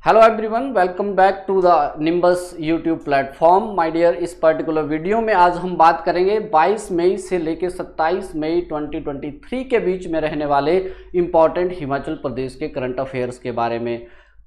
Hello everyone, welcome back to the Nimbus YouTube platform. My dear, इस particular video में आज हम बात करेंगे 22 मई से लेकर 27 मई 2023 के बीच में रहने वाले इम्पॉर्टेंट हिमाचल प्रदेश के करंट अफेयर्स के बारे में।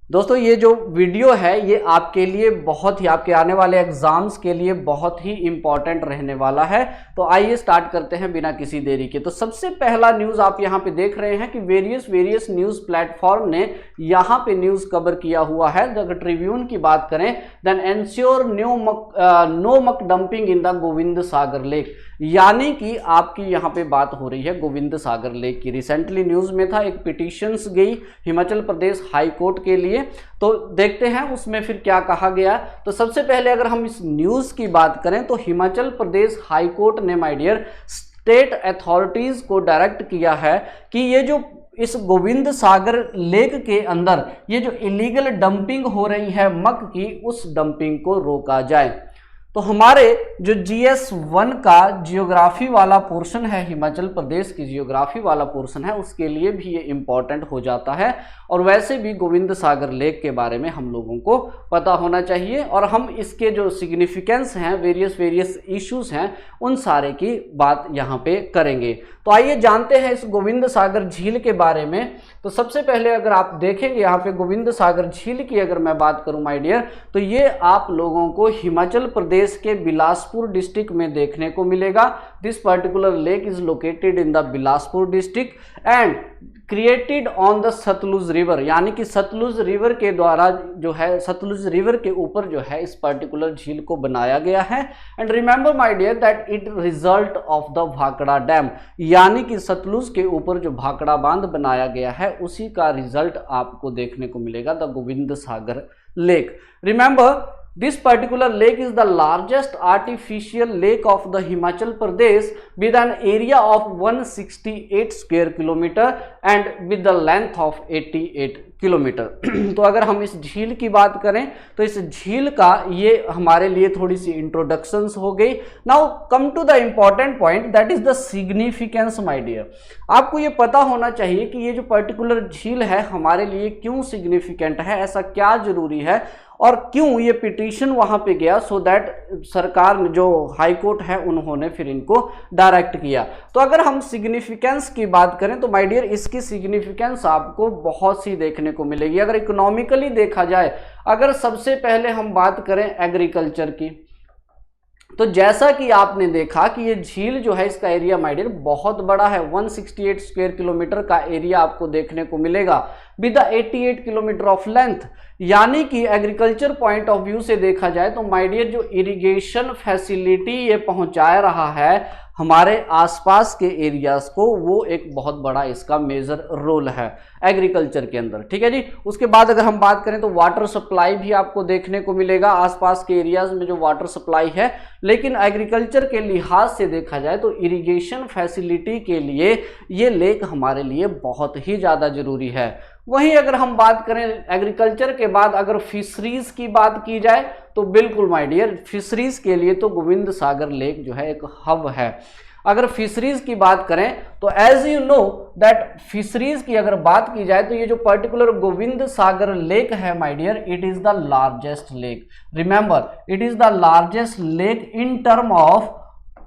दोस्तों, ये जो वीडियो है ये आपके लिए बहुत ही, आपके आने वाले एग्जाम्स के लिए बहुत ही इंपॉर्टेंट रहने वाला है। तो आइए स्टार्ट करते हैं बिना किसी देरी के। तो सबसे पहला न्यूज़ आप यहाँ पे देख रहे हैं कि वेरियस न्यूज़ प्लेटफॉर्म ने यहाँ पे न्यूज़ कवर किया हुआ है। अगर ट्रिब्यून की बात करें, देन एंश्योर नो मक dumping in the Govind Sagar lake, यानी कि आपकी यहाँ पे बात हो रही है गोविंद सागर लेक की। रिसेंटली न्यूज़ में था, एक पिटीशंस गई हिमाचल प्रदेश हाई कोर्ट के लिए। तो देखते हैं उसमें फिर क्या कहा गया। तो सबसे पहले अगर हम इस न्यूज़ की बात करें तो हिमाचल प्रदेश हाई कोर्ट ने माय डियर स्टेट अथॉरिटीज़ को डायरेक्ट किया है कि ये जो इस गोविंद सागर लेक के अंदर ये जो इलीगल डंपिंग हो रही है मक की, उस डंपिंग को रोका जाए। तो हमारे जो GS1 का जियोग्राफी वाला पोर्शन है, हिमाचल प्रदेश की जियोग्राफी वाला पोर्शन है, उसके लिए भी ये इम्पॉर्टेंट हो जाता है। और वैसे भी गोविंद सागर लेक के बारे में हम लोगों को पता होना चाहिए, और हम इसके जो सिग्निफिकेंस हैं, वेरियस इश्यूज हैं, उन सारे की बात यहाँ पे करेंगे। तो आइए जानते हैं इस गोविंद सागर झील के बारे में। तो सबसे पहले अगर आप देखेंगे यहाँ पे गोविंद सागर झील की अगर मैं बात करूँ माय डियर, तो ये आप लोगों को हिमाचल प्रदेश के बिलासपुर डिस्ट्रिक्ट में देखने को मिलेगा। This particular lake is located in the Bilaspur district and created on the Sutlej river, यानी कि सतलुज रिवर के द्वारा जो है, सतलुज रिवर के ऊपर जो है इस पर्टिकुलर झील को बनाया गया है। And remember my dear that it result of the Bhakra dam, यानी कि सतलुज के ऊपर जो भाखड़ा बांध बनाया गया है उसी का रिजल्ट आपको देखने को मिलेगा, the Govind Sagar lake. Remember, this particular lake is the largest artificial lake of the Himachal Pradesh with an area of 168 square kilometer and with the length of 88 kilometre. तो अगर हम इस झील की बात करें तो इस झील का ये हमारे लिए थोड़ी सी इंट्रोडक्शंस हो गई। Now come to the important point, that is the significance my dear. आपको ये पता होना चाहिए कि ये जो पर्टिकुलर झील है हमारे लिए क्यों सिग्निफिकेंट है, ऐसा क्या जरूरी है और क्यों ये पिटीशन वहां पे गया, सो दैट सरकार ने, जो हाई कोर्ट है, उन्होंने फिर इनको डायरेक्ट किया। तो अगर हम सिग्निफिकेंस की बात करें तो माय डियर इसकी सिग्निफिकेंस आपको बहुत सी देखने को मिलेगी। अगर इकोनॉमिकली देखा जाए, अगर सबसे पहले हम बात करें एग्रीकल्चर की, तो जैसा कि आपने देखा कि ये झील जो है इसका एरिया माय डियर बहुत बड़ा है, 168 स्क्वायर किलोमीटर का एरिया आपको देखने को मिलेगा विद 88 किलोमीटर ऑफ लेंथ, यानी कि एग्रीकल्चर पॉइंट ऑफ व्यू से देखा जाए तो माय डियर जो इरिगेशन फैसिलिटी ये पहुंचा रहा है हमारे आसपास के एरियाज को, वो एक बहुत बड़ा इसका मेजर रोल है एग्रीकल्चर के अंदर। ठीक है जी। उसके बाद अगर हम बात करें तो वाटर सप्लाई भी आपको देखने को मिलेगा आसपास के एरियाज में जो वाटर सप्लाई है, लेकिन एग्रीकल्चर के लिहाज से देखा जाए तो इरिगेशन फैसिलिटी के लिए ये लेक हमारे लिए बहुत ही ज़्यादा जरूरी है। वहीं अगर हम बात करें एग्रीकल्चर के बाद अगर फिशरीज की बात की जाए तो बिल्कुल माय डियर फिशरीज के लिए तो गोविंद सागर लेक जो है एक हब है। अगर फिशरीज की बात करें तो as you know that fisheries की अगर बात की जाए तो ये जो पर्टिकुलर गोविंद सागर लेक है my dear, it is the largest lake. Remember, it is the largest lake in term of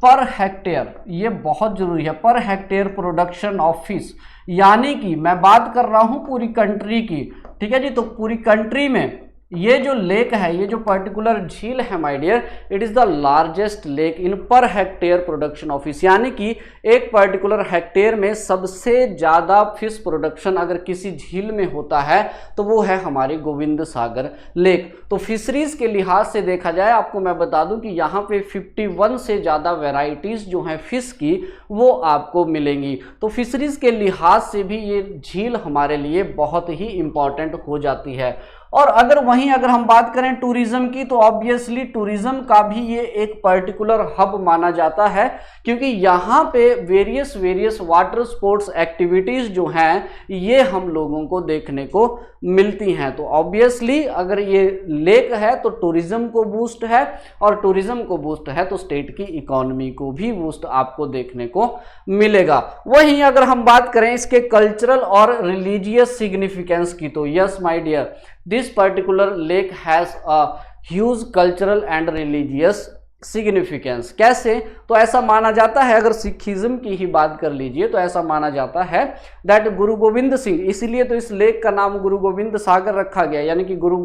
per hectare, ये बहुत जरूरी है, पर हेक्टेयर प्रोडक्शन ऑफ फिश, यानी कि मैं बात कर रहा हूं पूरी कंट्री की। ठीक है जी। तो पूरी कंट्री में ये जो लेक है, ये जो पर्टिकुलर झील है my dear, it is the largest lake in per hectare production of fish, यानी कि एक पर्टिकुलर हेक्टेयर में सबसे ज्यादा फिश प्रोडक्शन अगर किसी झील में होता है तो वो है हमारी गोविंद सागर लेक। तो फिशरीज के लिहाज से देखा जाए, आपको मैं बता दूं कि यहाँ पे 51 से ज्यादा वेराइटीज जो हैं फिश की वो आपको मिलेंगी। तो फिशरीज के लिहाज से भी ये झील हमारे लिए बहुत ही इंपॉर्टेंट हो जाती है। और अगर वहीं अगर हम बात करें टूरिज्म की, तो ऑब्वियसली टूरिज्म का भी ये एक पर्टिकुलर हब माना जाता है, क्योंकि यहाँ पे वेरियस वाटर स्पोर्ट्स एक्टिविटीज जो हैं ये हम लोगों को देखने को मिलती हैं। तो ऑब्वियसली अगर ये लेक है तो टूरिज्म को बूस्ट है, और टूरिज्म को बूस्ट है तो स्टेट की इकोनॉमी को भी बूस्ट आपको देखने को मिलेगा। वहीं अगर हम बात करें इसके कल्चरल और रिलीजियस सिग्निफिकेंस की, तो yes my dear, this particular lake has a huge cultural and religious significance. कैसे? तो ऐसा माना जाता है, अगर सिखिज्म की ही बात कर लीजिए तो ऐसा माना जाता है दैट गुरु गोविंद सिंह, इसलिए तो इस लेक का नाम गुरु गोविंद सागर रखा गया, यानी कि गुरु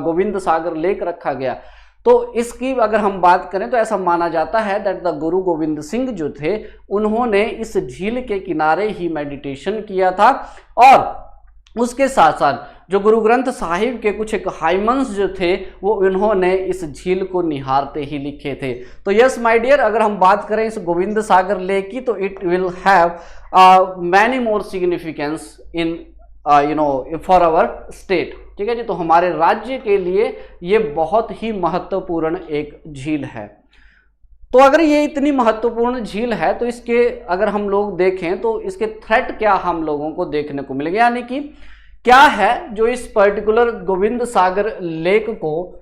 गोविंद सागर लेक रखा गया। तो इसकी अगर हम बात करें तो ऐसा माना जाता है दैट द गुरु गोविंद सिंह जो थे उन्होंने इस झील के किनारे ही मेडिटेशन किया था, और उसके साथ साथ जो गुरु ग्रंथ साहिब के कुछ एक हाइमन्स जो थे वो उन्होंने इस झील को निहारते ही लिखे थे। तो यस माय डियर, अगर हम बात करें इस गोविंद सागर लेक की तो it will have many more significance in for our state. ठीक है जी, तो हमारे राज्य के लिए ये बहुत ही महत्वपूर्ण एक झील है। तो अगर ये इतनी महत्वपूर्ण झील है तो इसके अगर हम लोग देखें तो इसके थ्रेट क्या हम लोगों को देखने को मिलेगा, यानी कि क्या है जो इस पर्टिकुलर गोविंद सागर लेक को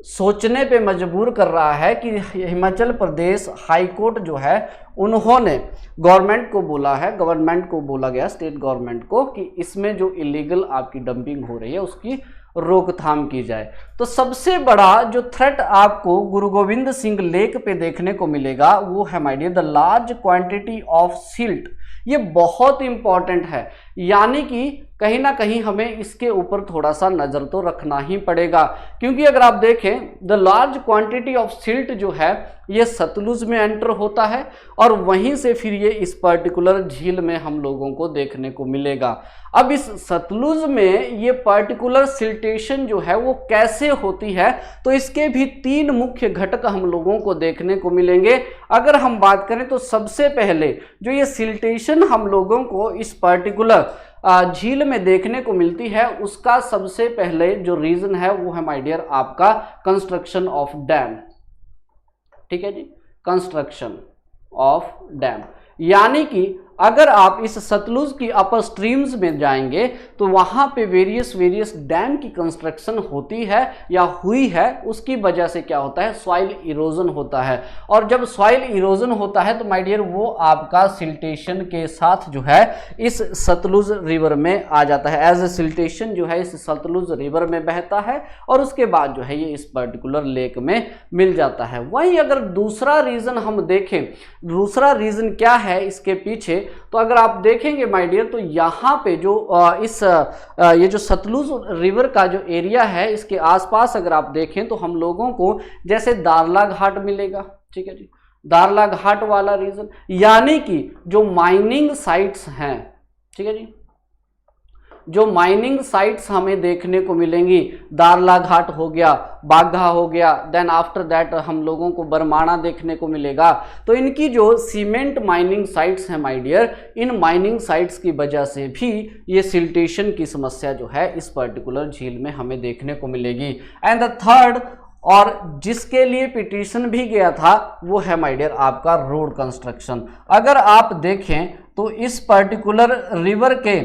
सोचने पे मजबूर कर रहा है कि हिमाचल प्रदेश हाई कोर्ट जो है उन्होंने गवर्नमेंट को बोला है, गवर्नमेंट को बोला गया स्टेट गवर्नमेंट को कि इसमें जो इलीगल आपकी डंपिंग हो रही है उसकी रोकथाम की जाए। तो सबसे बड़ा जो थ्रेट आपको गुरु गोविंद सिंह लेक पे देखने को मिलेगा वो है my dear the large quantity of silt. ये बहुत इंपॉर्टेंट है, यानी कि कहीं ना कहीं हमें इसके ऊपर थोड़ा सा नज़र तो रखना ही पड़ेगा, क्योंकि अगर आप देखें the large quantity of silt जो है ये सतलुज में एंटर होता है और वहीं से फिर ये इस पर्टिकुलर झील में हम लोगों को देखने को मिलेगा। अब इस सतलुज में ये पर्टिकुलर सिल्टेशन जो है वो कैसे होती है, तो इसके भी 3 मुख्य घटक हम लोगों को देखने को मिलेंगे। अगर हम बात करें तो सबसे पहले जो ये सिल्टेशन हम लोगों को इस पर्टिकुलर झील में देखने को मिलती है उसका सबसे पहले जो रीजन है वो है माय डियर आपका कंस्ट्रक्शन ऑफ डैम। ठीक है जी, कंस्ट्रक्शन ऑफ डैम, यानी कि अगर आप इस सतलुज की अपर स्ट्रीम्स में जाएंगे तो वहां पे वेरियस डैम की कंस्ट्रक्शन होती है या हुई है, उसकी वजह से क्या होता है, सॉइल इरोजन होता है। और जब सॉइल इरोजन होता है तो माय डियर वो आपका सिल्टेशन के साथ जो है इस सतलुज रिवर में आ जाता है, एज ए सिल्टेशन जो है इस सतलुज रिवर में बहता है और उसके बाद जो है ये इस पर्टिकुलर लेक में मिल जाता है। वहीं अगर दूसरा रीजन हम देखें, दूसरा रीजन क्या है इसके पीछे, तो अगर आप देखेंगे माय डियर तो यहाँ पे जो ये जो सतलुज रिवर का जो एरिया है इसके आसपास अगर आप देखें तो हम लोगों को जैसे दारला घाट मिलेगा। ठीक है जी, दारला घाट वाला रीजन, यानी कि जो माइनिंग साइट्स हैं, ठीक है जी, जो माइनिंग साइट्स हमें देखने को मिलेंगी, दारला घाट हो गया, बाघा हो गया, देन आफ्टर दैट हम लोगों को बरमाणा देखने को मिलेगा। तो इनकी जो सीमेंट माइनिंग साइट्स हैं माय डियर, इन माइनिंग साइट्स की वजह से भी ये सिल्टेशन की समस्या जो है इस पर्टिकुलर झील में हमें देखने को मिलेगी। एंड द थर्ड, और जिसके लिए पिटीशन भी गया था वो है माय डियर आपका रोड कंस्ट्रक्शन। अगर आप देखें तो इस पर्टिकुलर रिवर के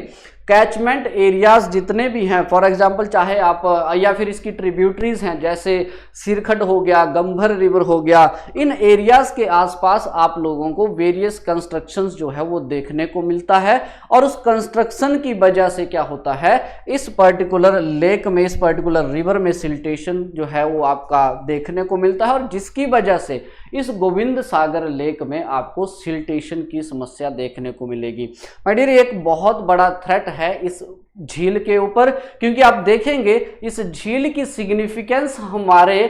कैचमेंट एरियाज जितने भी हैं, फॉर एग्जांपल चाहे आप या फिर इसकी ट्रिब्यूटरीज हैं जैसे सिरखट हो गया, गंभर रिवर हो गया, इन एरियाज के आसपास आप लोगों को वेरियस कंस्ट्रक्शंस जो है वो देखने को मिलता है और उस कंस्ट्रक्शन की वजह से क्या होता है इस पर्टिकुलर लेक में, इस पर्टिकुलर रिवर में सिल्टेशन जो है वो आपका देखने को मिलता है और जिसकी वजह से इस गोविंद सागर लेक में आपको सिल्टेशन की समस्या देखने को मिलेगी। माय डियर एक बहुत बड़ा थ्रेट है इस झील के ऊपर, क्योंकि आप देखेंगे इस झील की सिग्निफिकेंस हमारे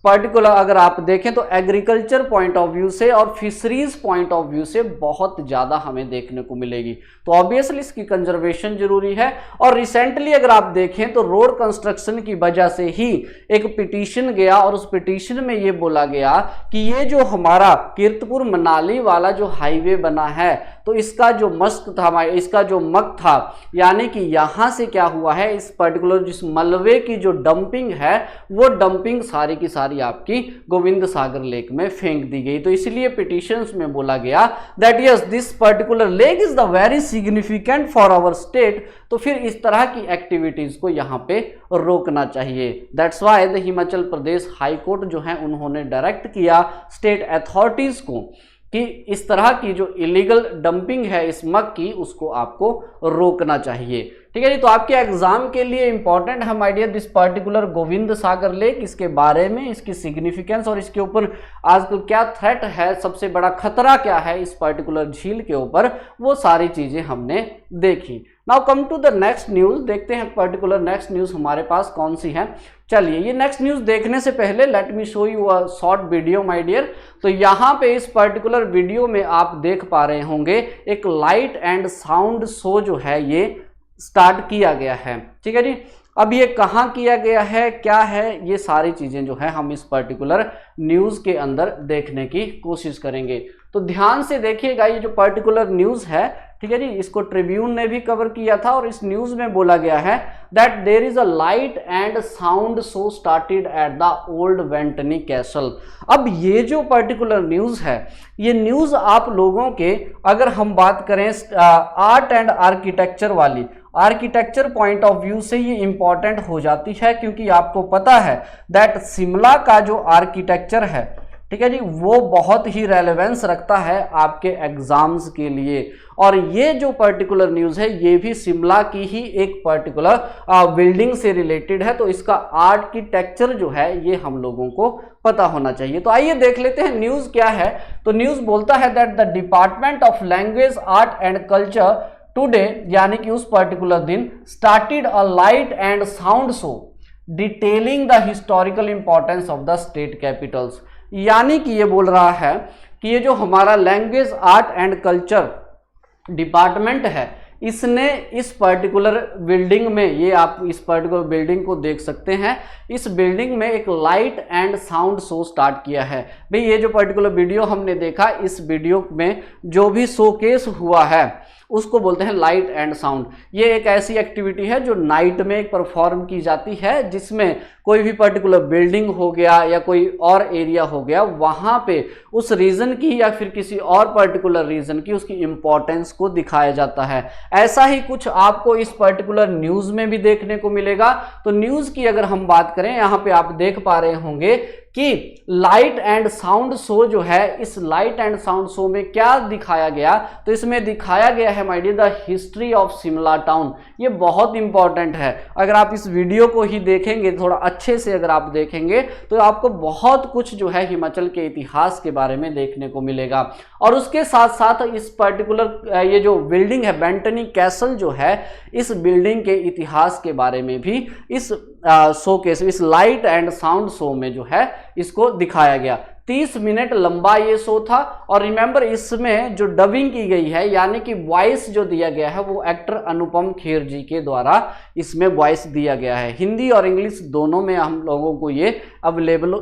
पर्टिकुलर अगर आप देखें तो एग्रीकल्चर पॉइंट ऑफ व्यू से और फिशरीज पॉइंट ऑफ व्यू से बहुत ज़्यादा हमें देखने को मिलेगी। तो ऑब्वियसली इसकी कंजर्वेशन जरूरी है। और रिसेंटली अगर आप देखें तो रोड कंस्ट्रक्शन की वजह से ही एक पिटीशन गया और उस पिटीशन में ये बोला गया कि ये जो हमारा कीर्तपुर मनाली वाला जो हाईवे बना है तो इसका जो मस्क था, इसका जो मक था, यानी कि यहाँ से क्या हुआ है इस पर्टिकुलर जिस मलबे की जो डंपिंग है वो डंपिंग सारी की सारी आपकी गोविंद सागर लेक में फेंक दी गई। तो इसलिए पिटीशंस में बोला गया that yes this particular lake is the very significant for our state. तो फिर इस तरह की एक्टिविटीज को यहाँ पे रोकना चाहिए। That's why the Himachal Pradesh high court जो है उन्होंने डायरेक्ट किया स्टेट अथॉरिटीज को कि इस तरह की जो इलीगल डंपिंग है इस मग की उसको आपको रोकना चाहिए। ठीक है जी। तो आपके एग्जाम के लिए इंपॉर्टेंट है my dear this particular Govind Sagar lake, इसके बारे में, इसकी सिग्निफिकेंस और इसके ऊपर आजकल क्या थ्रेट है, सबसे बड़ा खतरा क्या है इस पर्टिकुलर झील के ऊपर, वो सारी चीजें हमने देखी। Now come to the next news, देखते हैं पर्टिकुलर नेक्स्ट न्यूज हमारे पास कौन सी है। चलिए, ये नेक्स्ट न्यूज देखने से पहले let me show you a short video my dear. तो यहाँ पे इस पर्टिकुलर वीडियो में आप देख पा रहे होंगे एक लाइट एंड साउंड शो जो है ये स्टार्ट किया गया है, ठीक है जी। अब ये कहाँ किया गया है, क्या है, ये सारी चीजें जो है हम इस पर्टिकुलर न्यूज के अंदर देखने की कोशिश करेंगे। तो ध्यान से देखिएगा, ये जो पर्टिकुलर न्यूज है, ठीक है जी, इसको ट्रिब्यून ने भी कवर किया था और इस न्यूज में बोला गया है that there is a light and sound show started at the old Ventney castle. अब ये जो पर्टिकुलर न्यूज है, ये न्यूज आप लोगों के, अगर हम बात करें आर्ट एंड आर्किटेक्चर वाली, आर्किटेक्चर पॉइंट ऑफ व्यू से ये इंपॉर्टेंट हो जाती है, क्योंकि आपको पता है दैट शिमला का जो आर्किटेक्चर है, ठीक है जी, वो बहुत ही रेलेवेंस रखता है आपके एग्जाम्स के लिए। और ये जो पर्टिकुलर न्यूज है ये भी शिमला की ही एक पर्टिकुलर बिल्डिंग से रिलेटेड है, तो इसका आर्किटेक्चर जो है ये हम लोगों को पता होना चाहिए। तो आइए देख लेते हैं न्यूज क्या है। तो न्यूज बोलता है that the department of language art and culture today, यानी कि उस पर्टिकुलर दिन, started a light and sound show detailing the historical importance of the state Capitals. यानी कि ये बोल रहा है कि ये जो हमारा language art and culture department है, इसने इस पर्टिकुलर बिल्डिंग में, ये आप इस पर्टिकुलर बिल्डिंग को देख सकते हैं, इस बिल्डिंग में एक light and sound show start किया है। भाई ये जो पर्टिकुलर वीडियो हमने देखा, इस वीडियो में जो भी शोकेस हुआ है उसको बोलते हैं लाइट एंड साउंड। ये एक ऐसी एक्टिविटी है जो नाइट में परफॉर्म की जाती है, जिसमें कोई भी पर्टिकुलर बिल्डिंग हो गया या कोई और एरिया हो गया, वहां पे उस रीजन की या फिर किसी और पर्टिकुलर रीजन की उसकी इंपॉर्टेंस को दिखाया जाता है। ऐसा ही कुछ आपको इस पर्टिकुलर न्यूज में भी देखने को मिलेगा। तो न्यूज की अगर हम बात करें, यहाँ पे आप देख पा रहे होंगे कि लाइट एंड साउंड शो जो है, इस लाइट एंड साउंड शो में क्या दिखाया गया, तो इसमें दिखाया गया है my dear the history of Shimla town. ये बहुत इंपॉर्टेंट है, अगर आप इस वीडियो को ही देखेंगे, थोड़ा अच्छे से अगर आप देखेंगे तो आपको बहुत कुछ जो है हिमाचल के इतिहास के बारे में देखने को मिलेगा। और उसके साथ साथ इस पर्टिकुलर ये जो बिल्डिंग है वेंटनी कैसल जो है, इस बिल्डिंग के इतिहास के बारे में भी इस शो के, इस लाइट एंड साउंड शो में जो है इसको दिखाया गया। 30 मिनट लंबा ये शो था। और रिमेंबर, इसमें जो डबिंग की गई है, यानी कि वॉइस जो दिया गया है, वो एक्टर अनुपम खेर जी के द्वारा इसमें वॉइस दिया गया है। हिंदी और इंग्लिश दोनों में हम लोगों को ये अवेलेबल,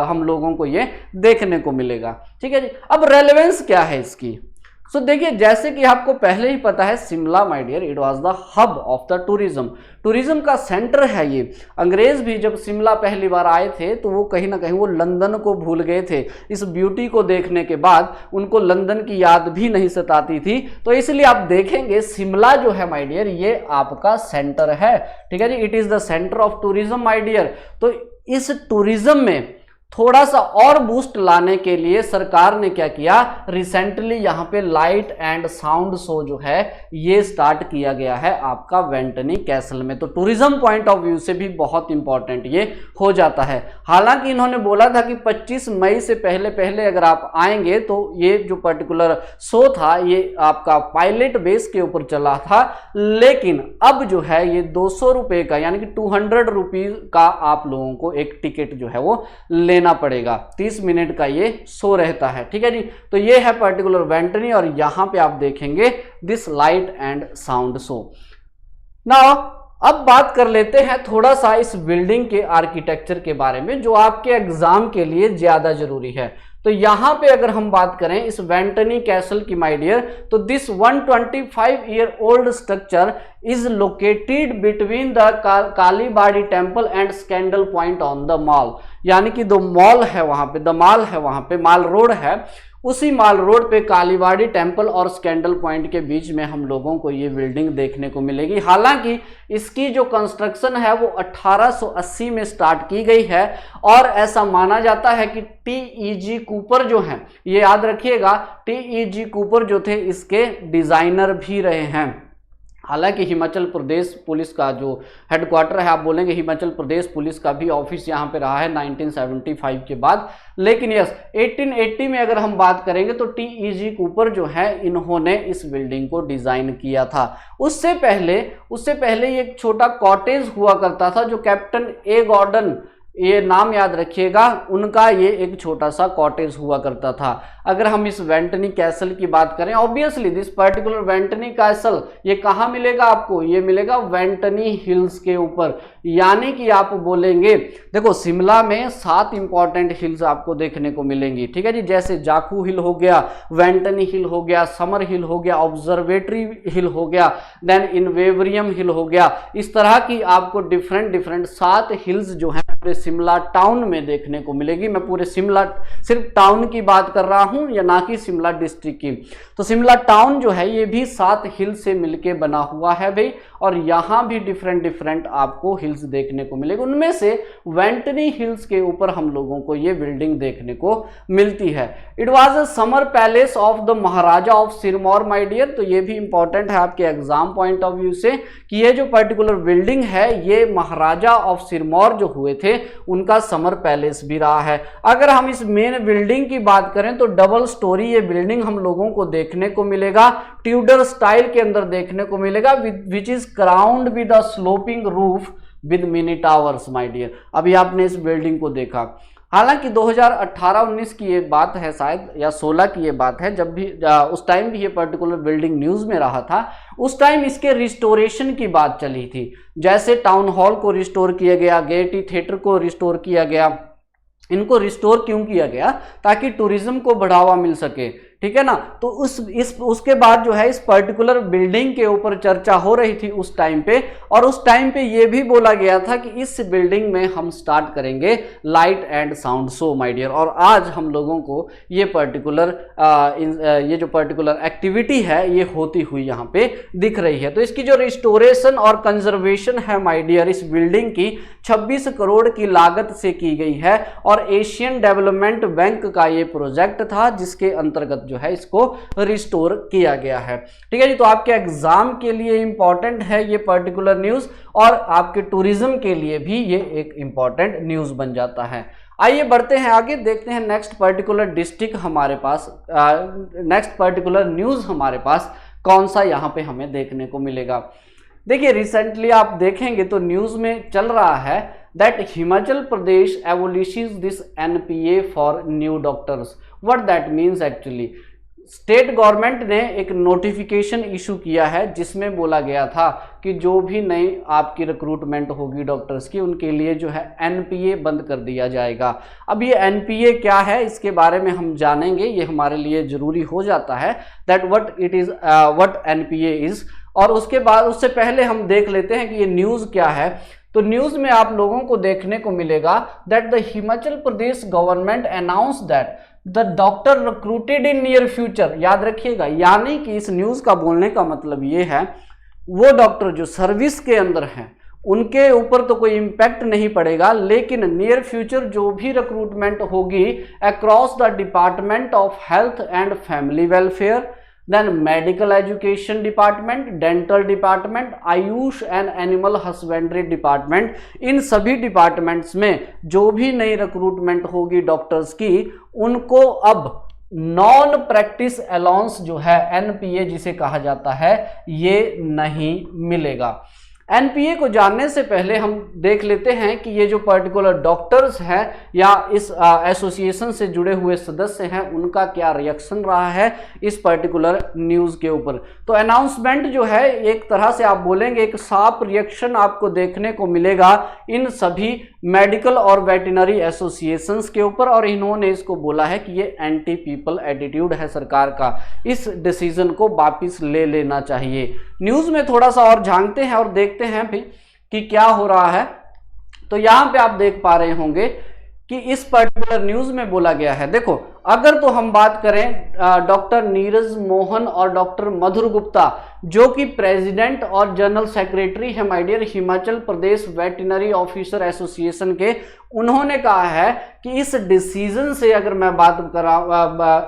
हम लोगों को ये देखने को मिलेगा, ठीक है जी। अब रेलेवेंस क्या है इसकी? सो देखिए, जैसे कि आपको पहले ही पता है, Shimla my dear it was the hub of the tourism, tourism का सेंटर है ये। अंग्रेज भी जब शिमला पहली बार आए थे तो वो कहीं ना कहीं वो लंदन को भूल गए थे। इस ब्यूटी को देखने के बाद उनको लंदन की याद भी नहीं सताती थी। तो इसलिए आप देखेंगे शिमला जो है माय डियर, ये आपका सेंटर है, ठीक है जी। It is the centre of tourism my dear. तो इस टूरिज्म में थोड़ा सा और बूस्ट लाने के लिए सरकार ने क्या किया, रिसेंटली यहाँ पे लाइट एंड साउंड शो जो है ये स्टार्ट किया गया है आपका वेंटनी कैसल में। तो टूरिज्म पॉइंट ऑफ व्यू से भी बहुत इंपॉर्टेंट ये हो जाता है। हालांकि इन्होंने बोला था कि 25 मई से पहले पहले अगर आप आएंगे तो ये जो पर्टिकुलर शो था ये आपका पायलट बेस के ऊपर चला था, लेकिन अब जो है ये 200 रुपए का, यानी कि 200 रुपीज का आप लोगों को एक टिकट जो है वो लेना पड़ेगा। 30 मिनट का ये शो रहता है, ठीक है जी। तो ये है पर्टिकुलर वेंटनी और यहां पे आप देखेंगे this light and sound show. Now अब बात कर लेते हैं थोड़ा सा इस बिल्डिंग के आर्किटेक्चर के बारे में, जो आपके एग्जाम के लिए ज्यादा जरूरी है। तो यहां पे अगर हम बात करें इस वेंटनी कैसल की माय डियर, तो this 125 year old structure is located between the Kalibari temple and scandal point on the mall. यानी कि दो मॉल है वहां पे, द मॉल है वहां पे, माल रोड है, उसी माल रोड पे कालीबाड़ी टेम्पल और स्कैंडल पॉइंट के बीच में हम लोगों को ये बिल्डिंग देखने को मिलेगी। हालांकि इसकी जो कंस्ट्रक्शन है वो 1880 में स्टार्ट की गई है और ऐसा माना जाता है कि टी.ई.जी. कूपर जो हैं, ये याद रखिएगा, टी.ई.जी. कूपर जो थे इसके डिजाइनर भी रहे हैं। हालांकि हिमाचल प्रदेश पुलिस का जो हेडक्वार्टर है, आप बोलेंगे हिमाचल प्रदेश पुलिस का भी ऑफिस यहाँ पे रहा है 1975 के बाद। लेकिन यस 1880 में अगर हम बात करेंगे तो टी.ई.जी. कूपर जो है इन्होंने इस बिल्डिंग को डिजाइन किया था। उससे पहले ये एक छोटा कॉटेज हुआ करता था जो कैप्टन ए गॉर्डन, ये नाम याद रखिएगा, उनका ये एक छोटा सा कॉटेज हुआ करता था। अगर हम इस वेंटनी कैसल की बात करें, ऑब्वियसली दिस पर्टिकुलर वेंटनी कैसल ये कहाँ मिलेगा आपको, ये मिलेगा वेंटनी हिल्स के ऊपर। यानी कि आप बोलेंगे, देखो शिमला में 7 इंपॉर्टेंट हिल्स आपको देखने को मिलेंगी, ठीक है जी, जैसे जाकू हिल हो गया, वेंटनी हिल हो गया, समर हिल हो गया, ऑब्जर्वेटरी हिल हो गया, देन इनवेवरियम हिल हो गया। इस तरह की आपको डिफरेंट 7 हिल्स जो है पूरे शिमला टाउन में देखने को मिलेगी। मैं पूरे शिमला सिर्फ टाउन की बात कर रहा हूं या ना कि शिमला डिस्ट्रिक्ट की। तो शिमला टाउन जो है ये भी 7 हिल से मिलके बना हुआ है भाई, और यहां भी डिफरेंट आपको हिल्स देखने को मिलेगी। उनमें से वेंटनी हिल्स के ऊपर हम लोगों को ये बिल्डिंग देखने को मिलती है। It was a summer palace of the Maharaja of Sirmaur my dear. तो ये भी इंपॉर्टेंट है आपके एग्जाम पॉइंट ऑफ व्यू से कि ये जो पर्टिकुलर बिल्डिंग है ये महाराजा ऑफ सिरमौर जो हुए थे उनका समर पैलेस भी रहा है। अगर हम इस मेन बिल्डिंग की बात करें तो डबल स्टोरी ये बिल्डिंग हम लोगों को देखने को मिलेगा, ट्यूडर स्टाइल के अंदर देखने को मिलेगा, which is crowned with a sloping roof with mini towers my dear. अभी आपने इस बिल्डिंग को देखा, हालांकि 2018-19 की ये बात है शायद, या 16 की ये बात है, जब भी उस टाइम भी ये पर्टिकुलर बिल्डिंग न्यूज में रहा था। उस टाइम इसके रिस्टोरेशन की बात चली थी, जैसे टाउन हॉल को रिस्टोर किया गया, गेयटी थिएटर को रिस्टोर किया गया। इनको रिस्टोर क्यों किया गया? ताकि टूरिज्म को बढ़ावा मिल सके, ठीक है ना। तो उसके बाद जो है इस पर्टिकुलर बिल्डिंग के ऊपर चर्चा हो रही थी उस टाइम पे, और उस टाइम पे ये भी बोला गया था कि इस बिल्डिंग में हम स्टार्ट करेंगे light and sound show my dear. और आज हम लोगों को ये जो पर्टिकुलर एक्टिविटी है ये होती हुई यहाँ पे दिख रही है। तो इसकी जो रिस्टोरेशन और कंजर्वेशन है माय डियर इस बिल्डिंग की 26 करोड़ की लागत से की गई है, और एशियन डेवलपमेंट बैंक का ये प्रोजेक्ट था जिसके अंतर्गत जो है इसको रिस्टोर किया गया है, ठीक है जी। तो आपके एग्जाम के लिए इंपॉर्टेंट है ये पर्टिकुलर न्यूज, और आपके टूरिज्म के लिए भी ये एक इंपॉर्टेंट न्यूज बन जाता है। आइए बढ़ते हैं आगे, देखते हैं नेक्स्ट पर्टिकुलर डिस्ट्रिक्ट हमारे पास, नेक्स्ट पर्टिकुलर न्यूज हमारे पास कौन सा यहाँ पे हमें देखने को मिलेगा। देखिए रिसेंटली आप देखेंगे तो न्यूज में चल रहा है that Himachal Pradesh abolishes this NPA for new doctors. What that means actually, state government ने एक नोटिफिकेशन इशू किया है जिसमें बोला गया था कि जो भी नई आपकी रिक्रूटमेंट होगी डॉक्टर्स की उनके लिए जो है एनपीए बंद कर दिया जाएगा। अब ये एनपीए क्या है इसके बारे में हम जानेंगे, ये हमारे लिए जरूरी हो जाता है दैट व्हाट एनपीए इज। और उसके बाद उससे पहले हम देख लेते हैं कि ये न्यूज़ क्या है। तो न्यूज़ में आप लोगों को देखने को मिलेगा that the Himachal Pradesh government announce that the doctor recruited in near future. याद रखिएगा, यानी कि इस न्यूज़ का बोलने का मतलब ये है वो डॉक्टर जो सर्विस के अंदर हैं उनके ऊपर तो कोई इम्पैक्ट नहीं पड़ेगा, लेकिन नियर फ्यूचर जो भी रिक्रूटमेंट होगी across the department of health and family welfare, then medical education department, dental department, AYUSH and animal husbandry department, इन सभी डिपार्टमेंट्स में जो भी नई रिक्रूटमेंट होगी डॉक्टर्स की उनको अब नॉन प्रैक्टिस अलाउंस जो है एनपीए जिसे कहा जाता है ये नहीं मिलेगा। एनपीए को जानने से पहले हम देख लेते हैं कि ये जो पर्टिकुलर डॉक्टर्स हैं या इस एसोसिएशन से जुड़े हुए सदस्य हैं उनका क्या रिएक्शन रहा है इस पर्टिकुलर न्यूज़ के ऊपर। तो अनाउंसमेंट जो है एक तरह से आप बोलेंगे एक साफ रिएक्शन आपको देखने को मिलेगा इन सभी मेडिकल और वेटनरी एसोसिएशंस के ऊपर, और इन्होंने इसको बोला है कि ये एंटी पीपल एटीट्यूड है सरकार का, इस डिसीजन को वापिस ले लेना चाहिए। न्यूज़ में थोड़ा सा और झांकते हैं और देखते हैं भी कि क्या हो रहा है। तो यहाँ पे आप देख पा रहे होंगे कि इस पर्टिकुलर न्यूज़ में बोला गया है, देखो अगर तो हम बात करें डॉक्टर नीरज मोहन और डॉक्टर मधुर गुप्ता जो कि प्रेसिडेंट और जनरल सेक्रेटरी है my dear Himachal Pradesh veterinary officer association के, उन्होंने कहा है कि इस डिसीजन से अगर मैं बात करा,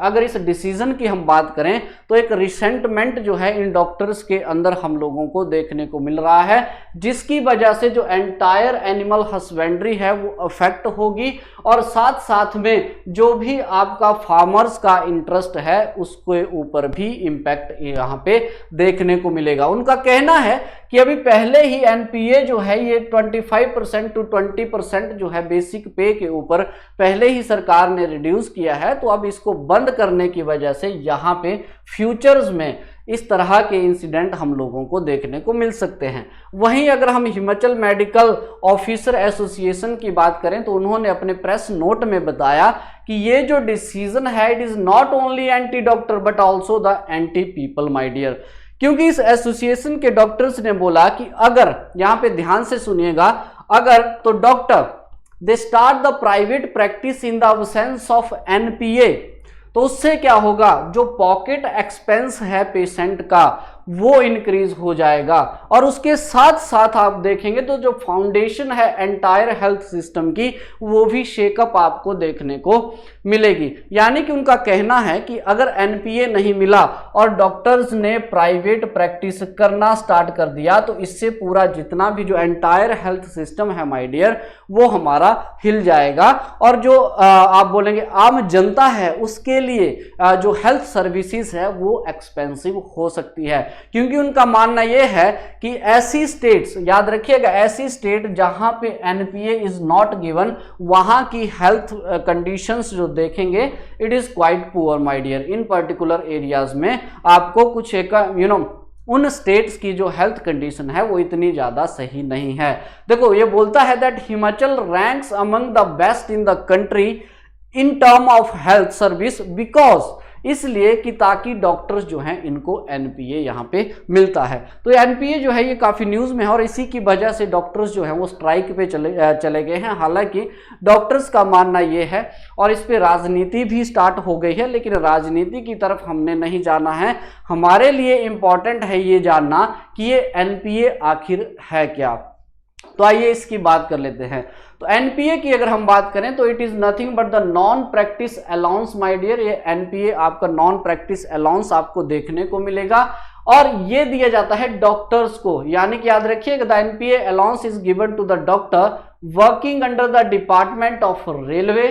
अगर इस डिसीजन की हम बात करें तो एक रिसेंटमेंट जो है इन डॉक्टर्स के अंदर हम लोगों को देखने को मिल रहा है, जिसकी वजह से जो एंटायर एनिमल हस्बेंड्री है वो अफेक्ट होगी और साथ साथ में जो भी आपका फार्मर्स का इंटरेस्ट है उसके ऊपर भी इंपैक्ट यहाँ पे देखने को मिलेगा। उनका कहना है कि अभी पहले ही एनपीए जो है ये 25% to 20% जो है बेसिक पे के ऊपर पहले ही सरकार ने रिड्यूस किया है, तो अब इसको बंद करने की वजह से यहाँ पे फ्यूचर्स में इस तरह के इंसिडेंट हम लोगों को देखने को मिल सकते हैं। वहीं अगर हम हिमाचल मेडिकल ऑफिसर एसोसिएशन की बात करें तो उन्होंने अपने प्रेस नोट में बताया कि ये जो डिसीजन है it is not only anti doctor but also the anti people my dear, क्योंकि इस एसोसिएशन के डॉक्टर्स ने बोला कि अगर, यहां पे ध्यान से सुनिएगा, अगर तो doctor they start the private practice in the absence of NPA, तो उससे क्या होगा, जो पॉकेट एक्सपेंस है पेशेंट का वो इंक्रीज हो जाएगा और उसके साथ साथ आप देखेंगे तो जो फाउंडेशन है एंटायर हेल्थ सिस्टम की वो भी शेकअप आपको देखने को मिलेगी। यानी कि उनका कहना है कि अगर एनपीए नहीं मिला और डॉक्टर्स ने प्राइवेट प्रैक्टिस करना स्टार्ट कर दिया तो इससे पूरा जितना भी जो एंटायर हेल्थ सिस्टम है माय डियर वो हमारा हिल जाएगा और जो आप बोलेंगे आम जनता है उसके लिए जो हेल्थ सर्विसेज है वो एक्सपेंसिव हो सकती है, क्योंकि उनका मानना यह है कि ऐसी स्टेट्स, याद रखिएगा, ऐसी स्टेट जहां पे एनपीए इज नॉट गिवन वहां की हेल्थ कंडीशंस जो देखेंगे it is quite poor my dear. इन पर्टिकुलर एरियाज में आपको कुछ एक उन स्टेट्स की जो हेल्थ कंडीशन है वो इतनी ज्यादा सही नहीं है। देखो ये बोलता है that Himachal ranks among the best in the country in term of health service because, इसलिए कि ताकि डॉक्टर्स जो हैं इनको एनपीए यहाँ पे मिलता है। तो एनपीए जो है ये काफ़ी न्यूज़ में है और इसी की वजह से डॉक्टर्स जो हैं वो स्ट्राइक पे चले गए हैं। हालांकि डॉक्टर्स का मानना ये है और इस पे राजनीति भी स्टार्ट हो गई है, लेकिन राजनीति की तरफ हमने नहीं जाना है। हमारे लिए इम्पॉर्टेंट है ये जानना कि ये एनपीए आखिर है क्या। तो आइए इसकी बात कर लेते हैं। तो एनपीए की अगर हम बात करें तो it is nothing but the non practice allowance my dear. ये एनपीए आपका नॉन प्रैक्टिस अलाउंस आपको देखने को मिलेगा और ये दिया जाता है डॉक्टर्स को, यानी कि याद रखिएगा the NPA allowance is given to the doctor working under the department of railway,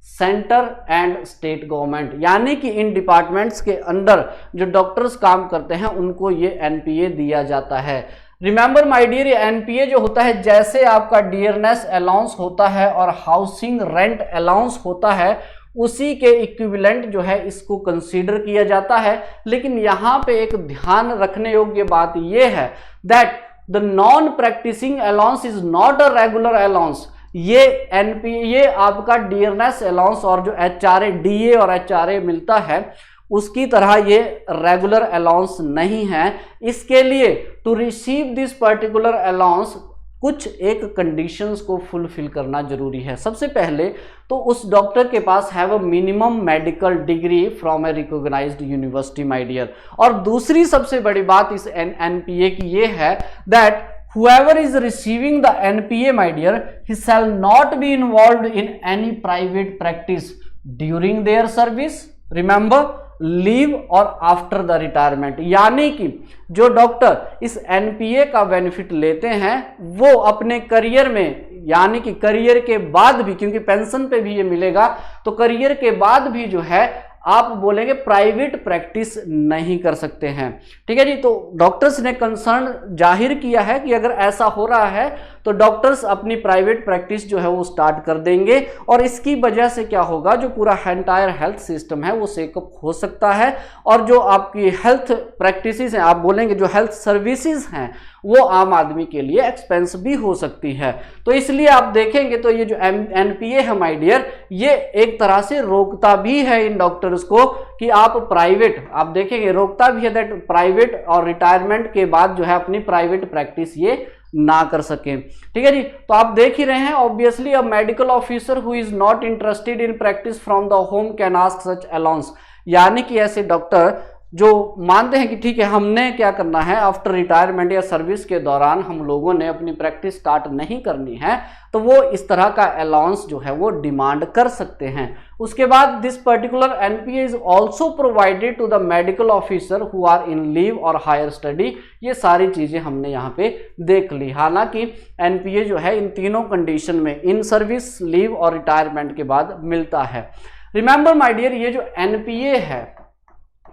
centre and state government, यानी कि इन डिपार्टमेंट्स के अंदर जो डॉक्टर्स काम करते हैं उनको ये एनपीए दिया जाता है। रिमेंबर माय डियर, ये एनपीए जो होता है जैसे आपका डियरनेस अलाउंस होता है और हाउसिंग रेंट अलाउंस होता है उसी के इक्विवेलेंट जो है इसको कंसीडर किया जाता है। लेकिन यहाँ पे एक ध्यान रखने योग्य बात यह है that the non practising allowance is not a regular allowance. ये एनपीए, ये आपका डियरनेस अलाउंस और जो एचआरए, डीए और एचआरए मिलता है उसकी तरह ये रेगुलर अलाउंस नहीं है। इसके लिए to receive this particular allowance कुछ एक कंडीशंस को फुलफिल करना जरूरी है। सबसे पहले तो उस डॉक्टर के पास have a minimum medical degree from a recognised university my dear. और दूसरी सबसे बड़ी बात इस एनपीए की ये है that whoever is receiving the NPA my dear he shall not be involved in any private practice during their service, remember, leave और आफ्टर द रिटायरमेंट। यानी कि जो डॉक्टर इस एनपीए का बेनिफिट लेते हैं वो अपने करियर में, यानी कि करियर के बाद भी, क्योंकि पेंशन पे भी ये मिलेगा, तो करियर के बाद भी जो है आप बोलेंगे प्राइवेट प्रैक्टिस नहीं कर सकते हैं। ठीक है जी। तो डॉक्टर्स ने कंसर्न जाहिर किया है कि अगर ऐसा हो रहा है तो डॉक्टर्स अपनी प्राइवेट प्रैक्टिस जो है वो स्टार्ट कर देंगे और इसकी वजह से क्या होगा, जो पूरा एंटायर हेल्थ सिस्टम है वो शेकअप हो सकता है और जो आपकी हेल्थ प्रैक्टिसेस हैं, आप बोलेंगे जो हेल्थ सर्विसेज हैं, वो आम आदमी के लिए एक्सपेंस भी हो सकती है। तो इसलिए आप देखेंगे तो ये जो एनपीए है माय डियर, ये एक तरह से रोकता भी है इन डॉक्टर्स को कि आप प्राइवेट, आप देखेंगे रोकता भी है दैट प्राइवेट और रिटायरमेंट के बाद जो है अपनी प्राइवेट प्रैक्टिस ये ना कर सके। ठीक है जी। तो आप देख ही रहे हैं obviously a medical officer who is not interested in practice from the home can ask such allowance, यानी कि ऐसे डॉक्टर जो मानते हैं कि ठीक है हमने क्या करना है, आफ्टर रिटायरमेंट या सर्विस के दौरान हम लोगों ने अपनी प्रैक्टिस स्टार्ट नहीं करनी है, तो वो इस तरह का अलाउंस जो है वो डिमांड कर सकते हैं। उसके बाद this particular NPA is also provided to the medical officer who are in leave और हायर स्टडी। ये सारी चीजें हमने यहाँ पे देख ली। हालांकि एनपीए जो है इन तीनों कंडीशन में, इन सर्विस, लीव और रिटायरमेंट के बाद मिलता है। रिमेंबर माय डियर, ये जो एनपीए है,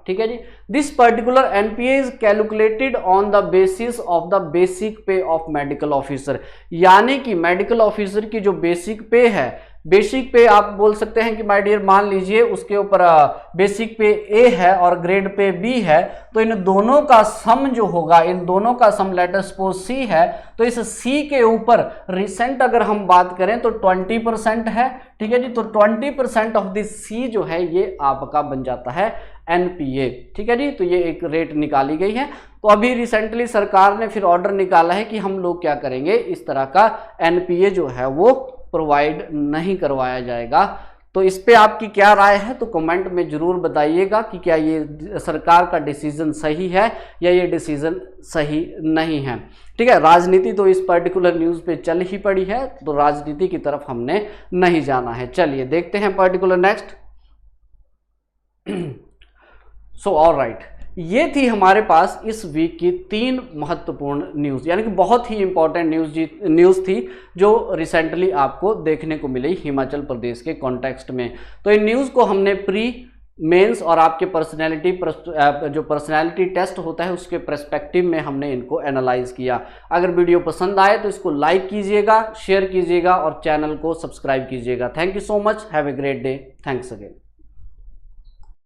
ठीक है जी, this particular NPA is calculated on the basis of the basic pay of medical officer. यानी कि मेडिकल ऑफिसर की जो बेसिक पे है, बेसिक पे आप बोल सकते हैं कि माय डियर मान लीजिए उसके ऊपर बेसिक पे ए है और ग्रेड पे बी है, तो इन दोनों का सम जो होगा, इन दोनों का सम लेट अस सपोज सी है, तो इस सी के ऊपर रिसेंट अगर हम बात करें तो 20% है, ठीक है जी। तो 20% ऑफ दिस सी जो है ये आपका बन जाता है एनपीए, ठीक है जी। तो ये एक रेट निकाली गई है। तो अभी रिसेंटली सरकार ने फिर ऑर्डर निकाला है कि हम लोग क्या करेंगे, इस तरह का एनपीए जो है वो प्रोवाइड नहीं करवाया जाएगा। तो इस पे आपकी क्या राय है, तो कमेंट में जरूर बताइएगा कि क्या ये सरकार का डिसीजन सही है या ये डिसीजन सही नहीं है, ठीक है। राजनीति तो इस पर्टिकुलर न्यूज़ पे चल ही पड़ी है, तो राजनीति की तरफ हमने नहीं जाना है। चलिए देखते हैं पर्टिकुलर नेक्स्ट। सो ऑलराइट, ये थी हमारे पास इस वीक की 3 महत्वपूर्ण न्यूज़, यानी कि बहुत ही इंपॉर्टेंट न्यूज़ थी जो रिसेंटली आपको देखने को मिली हिमाचल प्रदेश के कॉन्टेक्स्ट में। तो इन न्यूज़ को हमने प्री मेंस और आपके जो पर्सनैलिटी टेस्ट होता है उसके पर्सपेक्टिव में हमने इनको एनालाइज किया। अगर वीडियो पसंद आए तो इसको लाइक कीजिएगा, शेयर कीजिएगा और चैनल को सब्सक्राइब कीजिएगा। Thank you so much, have a great day, thanks again.